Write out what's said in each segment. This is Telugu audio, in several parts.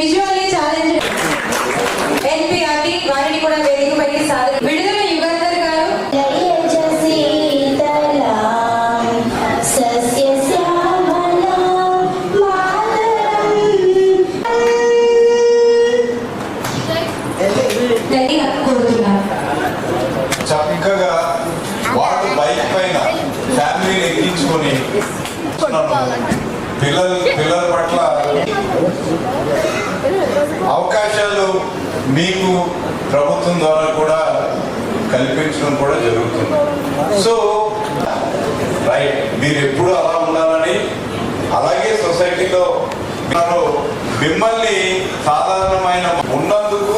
విజువల్లీ ఛాలెంజ్ ఎన్పిఆర్టీ వారిని కూడా వేదికపైకి సాధన విడుదల యుగంధర్ గారు చక్కగా వాడు బైక్ పైన ఫ్యామిలీని ఎక్కించుకొని పిల్లల పట్ల అవకాశాలు మీకు ప్రభుత్వం ద్వారా కూడా కల్పించడం కూడా జరుగుతుంది. సో రైట్, మీరు ఎప్పుడు అలా ఉండాలని, అలాగే సొసైటీలో మిమ్మల్ని సాధారణమైన ఉన్నందుకు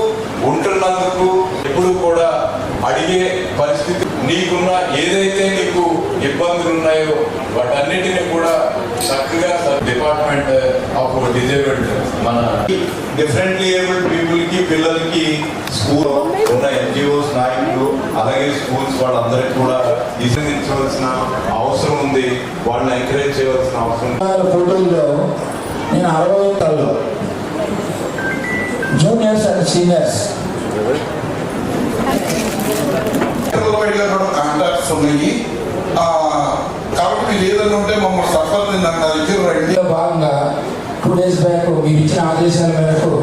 ఉంటున్నందుకు ఎప్పుడు కూడా అడిగే పరిస్థితి, నీకున్న ఏదైతే నీకు ఇబ్బందులు ఉన్నాయో వాటన్నిటిని కూడా చక్కగా డిపార్ట్మెంట్ ఆఫ్ డిజేబుల్డ్ మన డిఫరెంట్లీ ఏబుల్డ్ పీపుల్ కి పిల్లలకి స్కూల్ ఉన్న ఎన్జిఓస్ నాయకులు అలాగే స్కూల్స్ వాళ్ళందరికీ కూడా దిశించవలసిన అవసరం ఉంది, వాళ్ళని ఎంకరేజ్ చేయవలసిన అవసరం. ఫోటోల్లో నేను 60 జూనియర్స్ అండ్ సీనియర్స్ కాంటాక్ట్స్ ఉన్నాయి కాబట్టి మీరు ఏదైనా ఉంటే మమ్మల్ని సఫర్ నా దగ్గర రండి. భాగంగా 2 days బ్యాక్ మీరు ఇచ్చిన ఆదేశాల మేరకు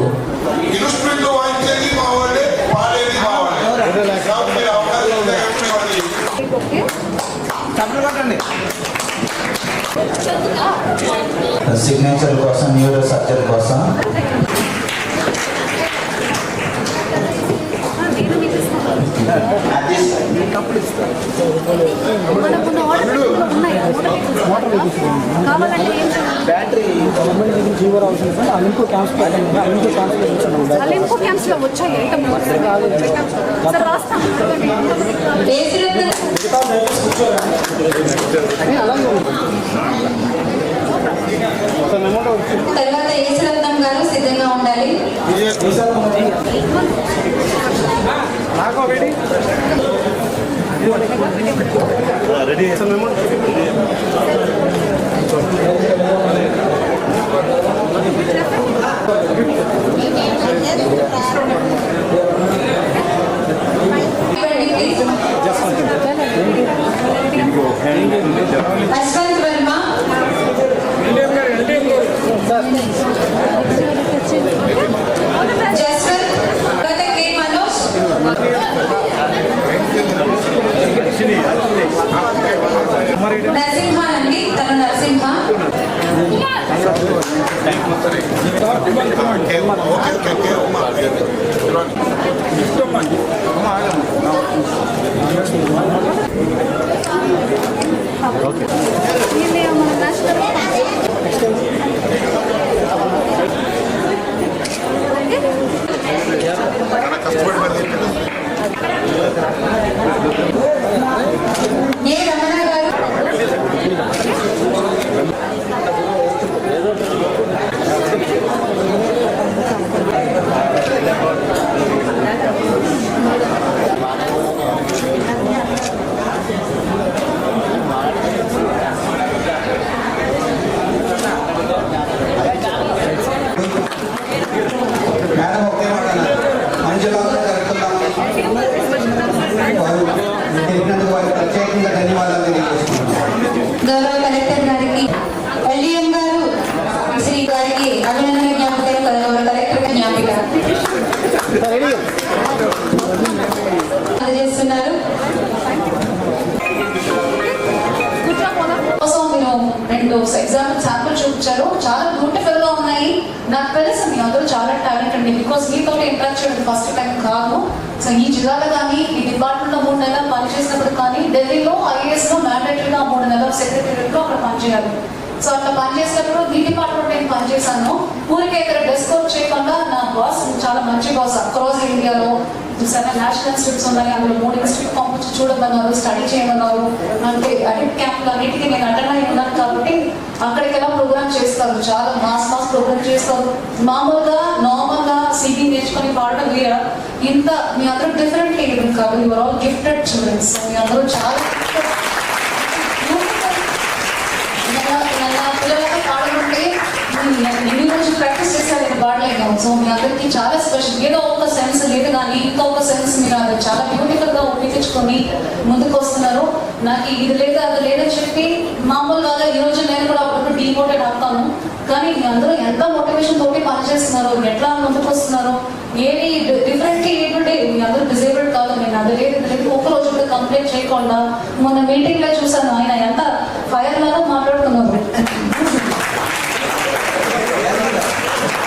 ఇన్స్ట్రుమెంట్ వాయించేది మా వాళ్ళే, పాడేది మా వాళ్ళే. కాబట్టి అవకాశం సిగ్నేచర్ కోసం, న్యూరో సర్జరీ కోసం తర్వాత ఏసురత్నం గారు సిద్ధంగా ఉండాలి. రెడీ చేస్తామేమో. అశ్వంత్ వర్మ, జస్వంత్, కే మనోజ్, నరసింహ అండి, తను నరసింహ, ఏ రమణ గారు, గౌరవ కలెక్టర్ గారికి, ఎల్డిఎం గారు శ్రీ గారికి అభినందన జ్ఞాపిక, గౌరవ కలెక్టర్ జ్ఞాపిక అందజేస్తున్నారు. మీరు 2 ఎగ్జాంపుల్ శాంపుల్ చూపించారు, చాలా బ్యూటిఫుల్ గా ఉన్నాయి. నాకు తెలుసు మీ అందరూ చాలా టాలెంట్ అండి, బికాస్ మీతో ఇంటరాక్ట్ చేయడం ఫస్ట్ టైం కాదు. సో ఈ జిల్లాలో కానీ ఈ డిపార్ట్మెంట్ లో 3 నెలలు పనిచేసినప్పుడు కానీ ఢిల్లీలో ఐఏఎస్ లో మ్యాండేటరీగా 3 నెలలు సెక్రటరియట్ లో అక్కడ పనిచేయాలి. సో అట్లా పనిచేసినప్పుడు ఈ డిపార్ట్మెంట్ నేను పనిచేశాను. ఊరికే ఇక్కడ డిస్కౌంట్ చేయకుండా నా బాస్ చాలా మంచి బాస్, అక్రాస్ ఇండియాలో 7 నేషనల్ ఇన్స్టిట్యూట్స్ ఉన్నాయి, అందులో 3 ఇన్స్టిట్యూట్ పంపించి చూడమన్నారు, స్టడీ చేయమన్నారు. అంటే అటెండ్ క్యాంపులు అన్నిటికీ నేను అటెండ్ అయి ఉన్నాను కాబట్టి అక్కడికి ఎలా ప్రోగ్రామ్ చేస్తారు, చాలా మాస్ ప్రోగ్రామ్ చేస్తారు. మామూలుగా నార్మల్గా సిబి నేర్చుకొని పాడడం వేరే, ఇంత మీ అందరూ డిఫరెంట్లీ ఏబుల్ కాదు, యువర్ ఆల్ గిఫ్టెడ్ చిల్డ్రన్స్. మీ అందరూ చాలా పిల్లలతో పాడుకుంటే ఎన్ని రోజులు ప్రాక్టీస్ చేస్తారు, నేను పాడలేను. సో మీ అందరికీ చాలా స్పెషల్. ఏదో ఒక సెన్స్ లేదు కానీ ఇంకా ఒక సెన్స్ మీరు అది చాలా బ్యూటిఫుల్ గా ఉపయోగించుకొని ముందుకు వస్తున్నారు. నాకు ఇది లేదు అది లేదని చెప్పి మామూలుగా ఈ రోజు నేను కూడా అప్పుడు డిమోటివేట్ అవుతాను. కానీ మీ అందరూ ఎంత మోటివేషన్ తోటి పనిచేస్తున్నారు, ఎట్లా ముందుకు వస్తున్నారు, ఏది డిఫరెంట్లీ ఏబుల్డ్, మీ అందరూ డిసేబుల్డ్ కాదు. నేను అది లేదు ఒక రోజు కూడా కంప్లైంట్ చేయకుండా మొన్న మీటింగ్ లో చూసాను ఆయన ఎంత ఫైర్ లాగా మాట్లాడుతున్నారు.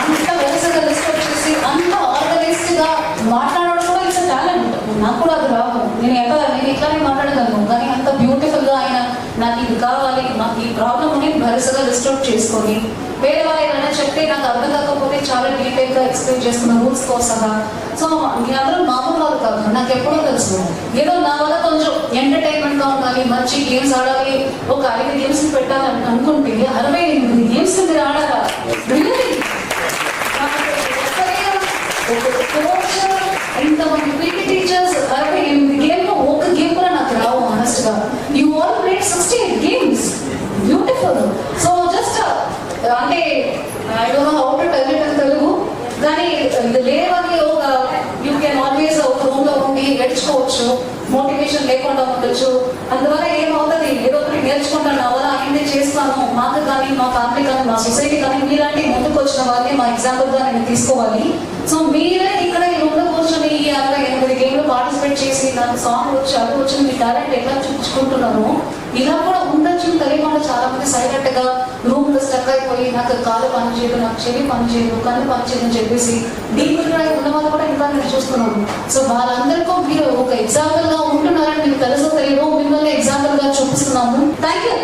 అంత వరుసగా రిస్పెక్ట్ చేసి అంత ఆర్గనైజ్డ్ గా మాట్లాడడం కూడా ఇట్స్ టాలెంట్. నాకు కూడా అది రాదు, నేను ఇట్లానే మాట్లాడగలను. కానీ అంత బ్యూటిఫుల్ గా ఆయన నాకు ఇది కావాలి, నాకు ఈ ప్రాబ్లమ్ అని వరుసగా రిస్ట్రిక్ట్ చేసుకొని వేరే వాళ్ళు ఏమైనా చెప్తే నాకు అర్థం కాకపోతే చాలా డీటెయిల్ గా ఎక్స్ప్లెయిన్ చేస్తున్న రూల్స్ తో సహా. సో మీ అందరూ మామూలు వాళ్ళు కాదు, నాకు ఎప్పుడో తెలుసు. ఏదో నా వల్ల కొంచెం ఎంటర్టైన్మెంట్ గా ఉండాలి, మంచి గేమ్స్ ఆడాలి, ఒక 5 గేమ్స్ పెట్టాలని అనుకుంటే 68 గేమ్స్ మీరు ఆడాలా? ఇంతమంది పీటీ టీచర్స్ 68 గేమ్లో ఒక గేమ్ కూడా నాకు రావు. ఆనెస్ట్ గా you all played 68 games, beautiful. So just అంటే I don't know how to tell it in Telugu, కానీ ఇది లేవని ఒక యూ కెన్ ఆల్వేస్ ఒక రూమ్ లో ఉండి నేర్చుకోవచ్చు, మోటివేషన్ లేకుండా ఉండొచ్చు. అందువల్ల ఏమవుతుంది, ఏదో ఒకటి నేర్చుకుంటాను, నా వల్ల అయింది చేస్తాను. మాకు కానీ మా ఫ్యామిలీ కానీ మా సొసైటీ కానీ మీలాంటి ముందుకు వచ్చిన వాళ్ళని మా ఎగ్జాంపుల్ గా నేను తీసుకోవాలి. సో మీరే ఇక్కడ ఈ రూమ్ లో కూర్చొని ఈ 68 గేమ్లో పార్టిసిపేట్ చేసి నాకు సాంగ్ వచ్చి అది వచ్చి మీ టాలెంట్ ఎట్లా చూపించుకుంటున్నాను, ఇలా కూడా ఉండొచ్చు తెలియకుండా చాలా మంది సైలెంట్ గా రూమ్ లో స్టక్ అయిపోయి నాకు కాలు పని చేయదు, నాకు చెవి పని చేయదు, కన్ను పని చేయదు అని చెప్పేసి డీమోటివేట్ ఉన్న వాళ్ళు కూడా ఇంకా నేను చూస్తున్నాను. సో వాళ్ళందరికీ మీరు ఒక ఎగ్జాంపుల్ గా ఉంటున్నారని మీకు తెలుసో తెలియదు, మిమ్మల్ని ఎగ్జాంపుల్ గా చూపిస్తున్నాము. Thank you.